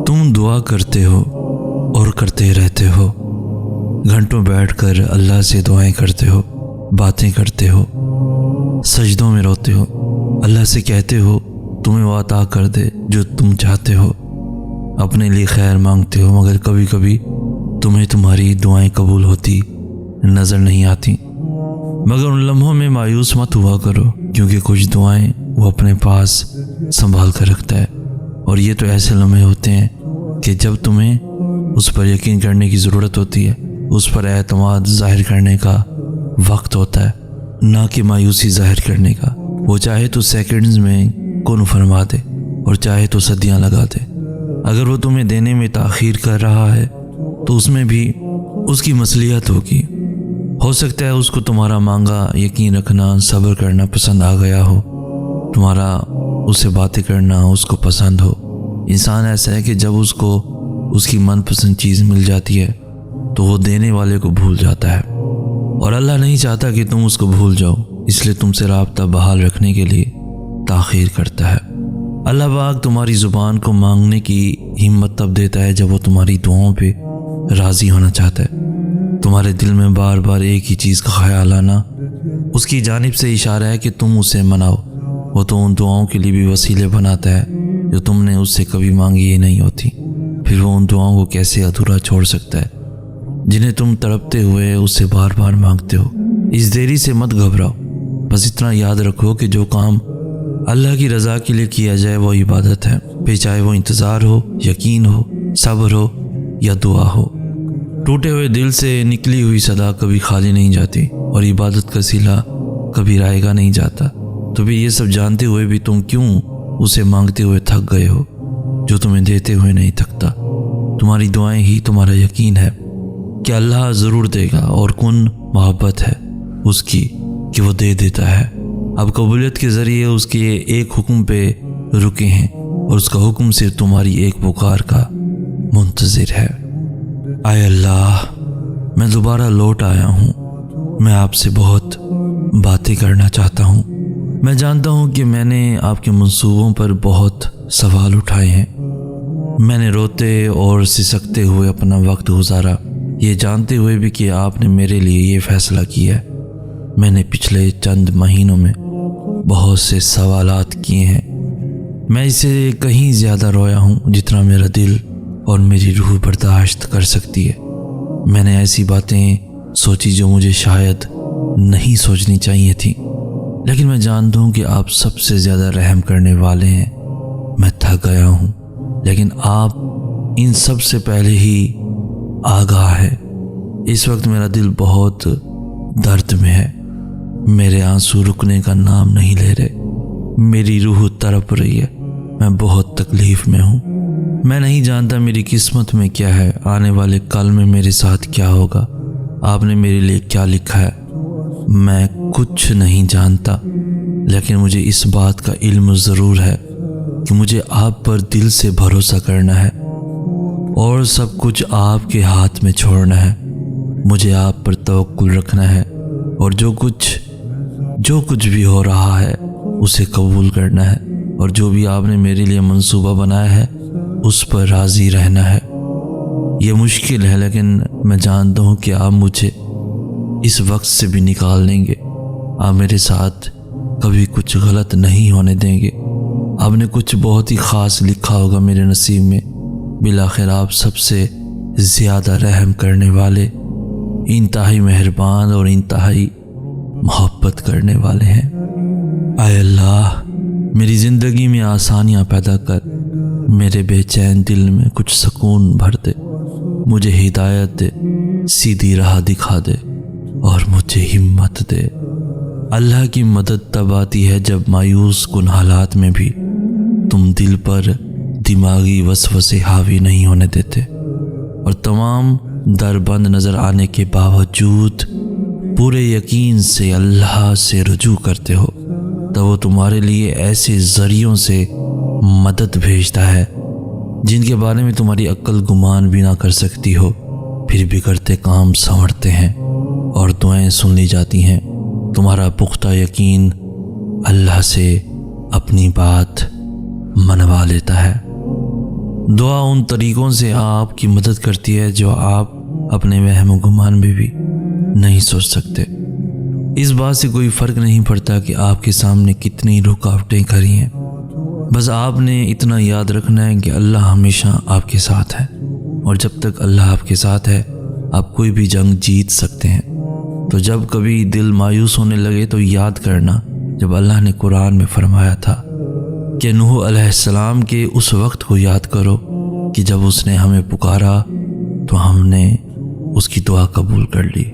تم دعا کرتے ہو اور کرتے رہتے ہو، گھنٹوں بیٹھ کر اللہ سے دعائیں کرتے ہو، باتیں کرتے ہو، سجدوں میں روتے ہو، اللہ سے کہتے ہو تمہیں وہ عطا کر دے جو تم چاہتے ہو، اپنے لیے خیر مانگتے ہو، مگر کبھی کبھی تمہیں تمہاری دعائیں قبول ہوتی نظر نہیں آتی۔ مگر ان لمحوں میں مایوس مت ہوا کرو، کیونکہ کچھ دعائیں وہ اپنے پاس سنبھال کر رکھتا ہے، اور یہ تو ایسے لمحے ہوتے ہیں کہ جب تمہیں اس پر یقین کرنے کی ضرورت ہوتی ہے، اس پر اعتماد ظاہر کرنے کا وقت ہوتا ہے، نہ کہ مایوسی ظاہر کرنے کا۔ وہ چاہے تو سیکنڈز میں کن فرما دے اور چاہے تو صدیاں لگا دے۔ اگر وہ تمہیں دینے میں تاخیر کر رہا ہے تو اس میں بھی اس کی مصلحت ہوگی۔ ہو سکتا ہے اس کو تمہارا مانگا یقین رکھنا، صبر کرنا پسند آ گیا ہو، تمہارا اس سے باتیں کرنا اس کو پسند ہو۔ انسان ایسا ہے کہ جب اس کو اس کی من پسند چیز مل جاتی ہے تو وہ دینے والے کو بھول جاتا ہے، اور اللہ نہیں چاہتا کہ تم اس کو بھول جاؤ، اس لیے تم سے رابطہ بحال رکھنے کے لیے تاخیر کرتا ہے۔ اللہ پاک تمہاری زبان کو مانگنے کی ہمت تب دیتا ہے جب وہ تمہاری دعاؤں پہ راضی ہونا چاہتا ہے۔ تمہارے دل میں بار بار ایک ہی چیز کا خیال آنا اس کی جانب سے اشارہ ہے کہ تم اسے مناؤ۔ وہ تو ان دعاؤں کے لیے بھی وسیلے بناتا ہے جو تم نے اس سے کبھی مانگی ہی نہیں ہوتی، پھر وہ ان دعاؤں کو کیسے ادھورا چھوڑ سکتا ہے جنہیں تم تڑپتے ہوئے اس سے بار بار مانگتے ہو۔ اس دیری سے مت گھبراؤ، بس اتنا یاد رکھو کہ جو کام اللہ کی رضا کے لیے کیا جائے وہ عبادت ہے، پھر چاہے وہ انتظار ہو، یقین ہو، صبر ہو یا دعا ہو۔ ٹوٹے ہوئے دل سے نکلی ہوئی صدا کبھی خالی نہیں جاتی، اور عبادت کا صلہ کبھی رائے گا نہیں جاتا۔ تو بھی یہ سب جانتے ہوئے بھی تم کیوں اسے مانگتے ہوئے تھک گئے ہو جو تمہیں دیتے ہوئے نہیں تھکتا؟ تمہاری دعائیں ہی تمہارا یقین ہے کہ اللہ ضرور دے گا، اور کن محبت ہے اس کی کہ وہ دے دیتا ہے۔ اب قبولیت کے ذریعے اس کے ایک حکم پہ رکے ہیں، اور اس کا حکم صرف تمہاری ایک پکار کا منتظر ہے۔ اے اللہ، میں دوبارہ لوٹ آیا ہوں، میں آپ سے بہت باتیں کرنا چاہتا ہوں۔ میں جانتا ہوں کہ میں نے آپ کے منصوبوں پر بہت سوال اٹھائے ہیں، میں نے روتے اور سسکتے ہوئے اپنا وقت گزارا، یہ جانتے ہوئے بھی کہ آپ نے میرے لیے یہ فیصلہ کیا ہے۔ میں نے پچھلے چند مہینوں میں بہت سے سوالات کیے ہیں، میں اسے کہیں زیادہ رویا ہوں جتنا میرا دل اور میری روح برداشت کر سکتی ہے۔ میں نے ایسی باتیں سوچی جو مجھے شاید نہیں سوچنی چاہیے تھی، لیکن میں جانتا ہوں کہ آپ سب سے زیادہ رحم کرنے والے ہیں۔ میں تھک گیا ہوں، لیکن آپ ان سب سے پہلے ہی آگاہ ہے۔ اس وقت میرا دل بہت درد میں ہے، میرے آنسو رکنے کا نام نہیں لے رہے، میری روح تڑپ رہی ہے، میں بہت تکلیف میں ہوں۔ میں نہیں جانتا میری قسمت میں کیا ہے، آنے والے کل میں میرے ساتھ کیا ہوگا، آپ نے میرے لیے کیا لکھا ہے، میں کچھ نہیں جانتا، لیکن مجھے اس بات کا علم ضرور ہے کہ مجھے آپ پر دل سے بھروسہ کرنا ہے اور سب کچھ آپ کے ہاتھ میں چھوڑنا ہے۔ مجھے آپ پر توکل رکھنا ہے، اور جو کچھ بھی ہو رہا ہے اسے قبول کرنا ہے، اور جو بھی آپ نے میرے لیے منصوبہ بنایا ہے اس پر راضی رہنا ہے۔ یہ مشکل ہے، لیکن میں جانتا ہوں کہ آپ مجھے اس وقت سے بھی نکال لیں گے۔ آپ میرے ساتھ کبھی کچھ غلط نہیں ہونے دیں گے۔ آپ نے کچھ بہت ہی خاص لکھا ہوگا میرے نصیب میں۔ بالآخر آپ سب سے زیادہ رحم کرنے والے، انتہائی مہربان اور انتہائی محبت کرنے والے ہیں۔ اے اللہ، میری زندگی میں آسانیاں پیدا کر، میرے بے چین دل میں کچھ سکون بھر دے، مجھے ہدایت دے، سیدھی راہ دکھا دے اور مجھے ہمت دے۔ اللہ کی مدد تب آتی ہے جب مایوس کن حالات میں بھی تم دل پر دماغی وسوسے حاوی نہیں ہونے دیتے، اور تمام در بند نظر آنے کے باوجود پورے یقین سے اللہ سے رجوع کرتے ہو، تو وہ تمہارے لیے ایسے ذریعوں سے مدد بھیجتا ہے جن کے بارے میں تمہاری عقل گمان بھی نہ کر سکتی ہو، پھر بگڑتے کام سنورتے ہیں اور دعائیں سن لی جاتی ہیں۔ تمہارا پختہ یقین اللہ سے اپنی بات منوا لیتا ہے۔ دعا ان طریقوں سے آپ کی مدد کرتی ہے جو آپ اپنے وہم و گمان میں بھی نہیں سوچ سکتے۔ اس بات سے کوئی فرق نہیں پڑتا کہ آپ کے سامنے کتنی رکاوٹیں کھڑی ہیں، بس آپ نے اتنا یاد رکھنا ہے کہ اللہ ہمیشہ آپ کے ساتھ ہے، اور جب تک اللہ آپ کے ساتھ ہے آپ کوئی بھی جنگ جیت سکتے ہیں۔ تو جب کبھی دل مایوس ہونے لگے تو یاد کرنا جب اللہ نے قرآن میں فرمایا تھا کہ نوح علیہ السلام کے اس وقت کو یاد کرو کہ جب اس نے ہمیں پکارا تو ہم نے اس کی دعا قبول کر لی۔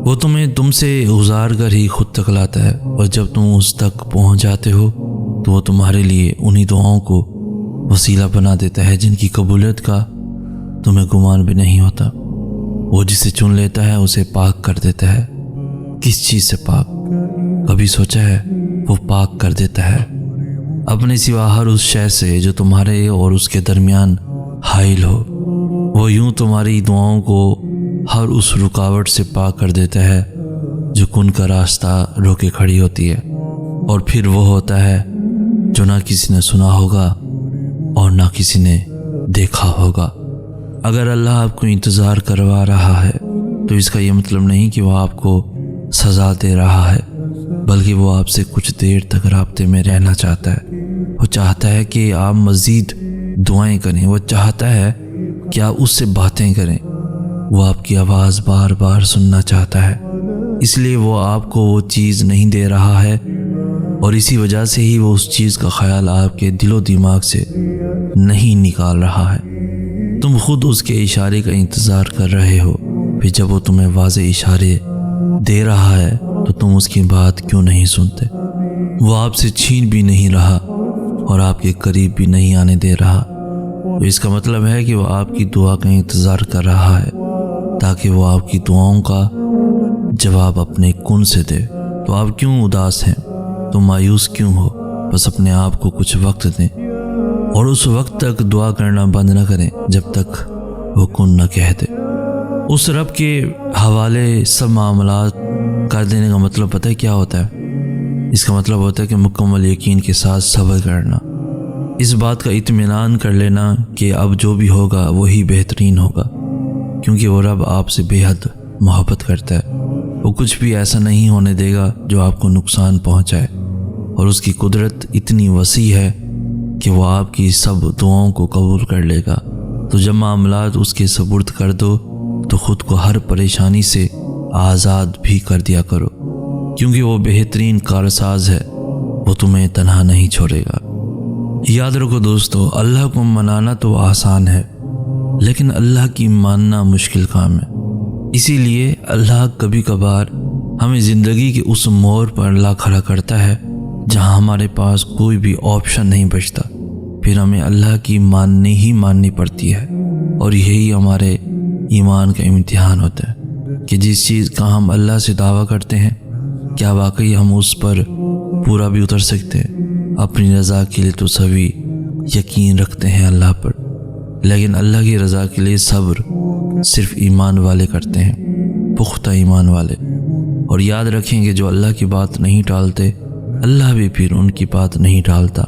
وہ تم سے گزار کر ہی خود تک لاتا ہے، اور جب تم اس تک پہنچ جاتے ہو تو وہ تمہارے لیے انہی دعاؤں کو وسیلہ بنا دیتا ہے جن کی قبولیت کا تمہیں گمان بھی نہیں ہوتا۔ وہ جسے چن لیتا ہے اسے پاک کر دیتا ہے۔ کس چیز سے پاک؟ کبھی سوچا ہے؟ وہ پاک کر دیتا ہے اپنے سوا ہر اس شے سے جو تمہارے اور اس کے درمیان حائل ہو۔ وہ یوں تمہاری دعاؤں کو ہر اس رکاوٹ سے پاک کر دیتا ہے جو کن کا راستہ روکے کھڑی ہوتی ہے، اور پھر وہ ہوتا ہے جو نہ کسی نے سنا ہوگا اور نہ کسی نے دیکھا ہوگا۔ اگر اللہ آپ کو انتظار کروا رہا ہے تو اس کا یہ مطلب نہیں کہ وہ آپ کو سزا دے رہا ہے، بلکہ وہ آپ سے کچھ دیر تک رابطے میں رہنا چاہتا ہے۔ وہ چاہتا ہے کہ آپ مزید دعائیں کریں، وہ چاہتا ہے کہ آپ اس سے باتیں کریں، وہ آپ کی آواز بار بار سننا چاہتا ہے۔ اس لیے وہ آپ کو وہ چیز نہیں دے رہا ہے، اور اسی وجہ سے ہی وہ اس چیز کا خیال آپ کے دل و دماغ سے نہیں نکال رہا ہے۔ تم خود اس کے اشارے کا انتظار کر رہے ہو، پھر جب وہ تمہیں واضح اشارے دے رہا ہے تو تم اس کی بات کیوں نہیں سنتے؟ وہ آپ سے چھین بھی نہیں رہا اور آپ کے قریب بھی نہیں آنے دے رہا، تو اس کا مطلب ہے کہ وہ آپ کی دعا کا انتظار کر رہا ہے تاکہ وہ آپ کی دعاؤں کا جواب اپنے کن سے دے۔ تو آپ کیوں اداس ہیں؟ تو مایوس کیوں ہو؟ بس اپنے آپ کو کچھ وقت دیں، اور اس وقت تک دعا کرنا بند نہ کریں جب تک وہ کن نہ کہہ دے۔ اس رب کے حوالے سب معاملات کر دینے کا مطلب پتہ ہے کیا ہوتا ہے؟ اس کا مطلب ہوتا ہے کہ مکمل یقین کے ساتھ صبر کرنا، اس بات کا اطمینان کر لینا کہ اب جو بھی ہوگا وہی بہترین ہوگا، کیونکہ وہ رب آپ سے بے حد محبت کرتا ہے۔ وہ کچھ بھی ایسا نہیں ہونے دے گا جو آپ کو نقصان پہنچائے، اور اس کی قدرت اتنی وسیع ہے کہ وہ آپ کی سب دعاؤں کو قبول کر لے گا۔ تو جب معاملات اس کے سپرد کر دو تو خود کو ہر پریشانی سے آزاد بھی کر دیا کرو، کیونکہ وہ بہترین کارساز ہے، وہ تمہیں تنہا نہیں چھوڑے گا۔ یاد رکھو دوستو، اللہ کو منانا تو آسان ہے، لیکن اللہ کی ماننا مشکل کام ہے۔ اسی لیے اللہ کبھی کبھار ہمیں زندگی کے اس موڑ پر لا کھڑا کرتا ہے جہاں ہمارے پاس کوئی بھی آپشن نہیں بچتا، پھر ہمیں اللہ کی ماننی پڑتی ہے، اور یہی ہمارے ایمان کا امتحان ہوتا ہے کہ جس چیز کا ہم اللہ سے دعویٰ کرتے ہیں کیا واقعی ہم اس پر پورا بھی اتر سکتے ہیں۔ اپنی رضا کے لیے تو سبھی یقین رکھتے ہیں اللہ پر، لیکن اللہ کی رضا کے لیے صبر صرف ایمان والے کرتے ہیں، پختہ ایمان والے۔ اور یاد رکھیں کہ جو اللہ کی بات نہیں ٹالتے اللہ بھی پھر ان کی بات نہیں ٹالتا۔